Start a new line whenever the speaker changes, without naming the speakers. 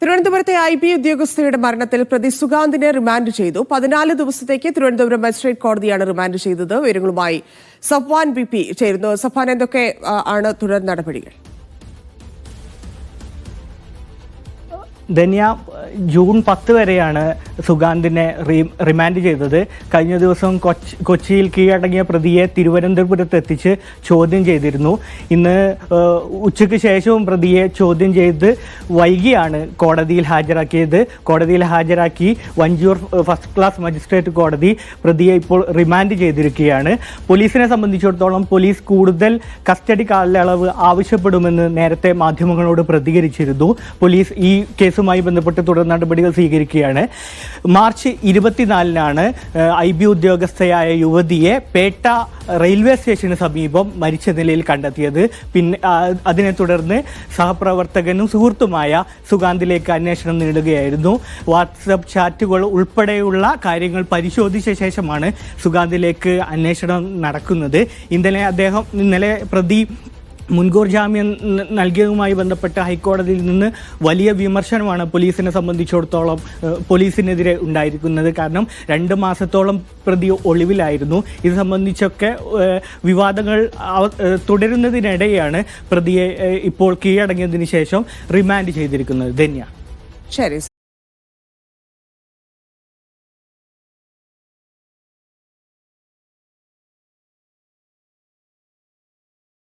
തിരുവനന്തപുരത്തെ IB ഉദ്യോഗസ്ഥയുടെ മരണത്തിൽ പ്രതി സുഗാന്തിനെ റിമാൻഡ് ചെയ്തു. 14 ദിവസത്തേക്ക് തിരുവനന്തപുരം മജിസ്ട്രേറ്റ് കോടതിയാണ് റിമാൻഡ് ചെയ്തത്. വിവരങ്ങളുമായി സഫ്വാൻ BP ചേരുന്നു. സഫ്വാൻ, എന്തൊക്കെ ആണ് തുടർ നടപടികൾ?
ധന്യ, ജൂൺ 10 വരെയാണ് സുഗാന്തിനെ റിമാൻഡ് ചെയ്തത്. കഴിഞ്ഞ ദിവസം കൊച്ചിയിൽ കീഴടങ്ങിയ പ്രതിയെ തിരുവനന്തപുരത്ത് എത്തിച്ച് ചോദ്യം ചെയ്തിരുന്നു. ഇന്ന് ഉച്ചയ്ക്ക് ശേഷവും പ്രതിയെ ചോദ്യം ചെയ്ത് വൈകിയാണ് കോടതിയിൽ ഹാജരാക്കിയത്. കോടതിയിൽ ഹാജരാക്കി വഞ്ചിയൂർ ഫസ്റ്റ് ക്ലാസ് മജിസ്ട്രേറ്റ് കോടതി പ്രതിയെ ഇപ്പോൾ റിമാൻഡ് ചെയ്തിരിക്കുകയാണ്. പോലീസിനെ സംബന്ധിച്ചിടത്തോളം പോലീസ് കൂടുതൽ കസ്റ്റഡി കാലയളവ് ആവശ്യപ്പെടുമെന്ന് നേരത്തെ മാധ്യമങ്ങളോട് പ്രതികരിച്ചിരുന്നു. പോലീസ് ഈ കേസുമായി ബന്ധപ്പെട്ട് തുടർ നടപടികൾ സ്വീകരിക്കുകയാണ്. മാർച്ച് 24-നാണ് IB ഉദ്യോഗസ്ഥയായ യുവതിയെ പേട്ട റെയിൽവേ സ്റ്റേഷന് സമീപം മരിച്ച നിലയിൽ കണ്ടെത്തിയത്. പിന്നെ അതിനെ തുടർന്ന് സഹപ്രവർത്തകനും സുഹൃത്തുമായ സുഗാന്തിലേക്ക് അന്വേഷണം നേടുകയായിരുന്നു. വാട്സപ്പ് ചാറ്റുകൾ ഉൾപ്പെടെയുള്ള കാര്യങ്ങൾ പരിശോധിച്ച ശേഷമാണ് സുഗാന്തിലേക്ക് അന്വേഷണം നടക്കുന്നത്. ഇന്നലെ പ്രതി മുൻകൂർ ജാമ്യം നൽകിയതുമായി ബന്ധപ്പെട്ട് ഹൈക്കോടതിയിൽ നിന്ന് വലിയ വിമർശനമാണ് പോലീസിനെ സംബന്ധിച്ചിടത്തോളം പോലീസിനെതിരെ ഉണ്ടായിരിക്കുന്നത്. കാരണം 2 മാസത്തോളം പ്രതി ഒളിവിലായിരുന്നു. ഇത് സംബന്ധിച്ചൊക്കെ വിവാദങ്ങൾ തുടരുന്നതിനിടെയാണ് പ്രതിയെ ഇപ്പോൾ കീഴടങ്ങിയതിനു ശേഷം റിമാൻഡ് ചെയ്തിരിക്കുന്നത്. ധന്യ.
ശരി.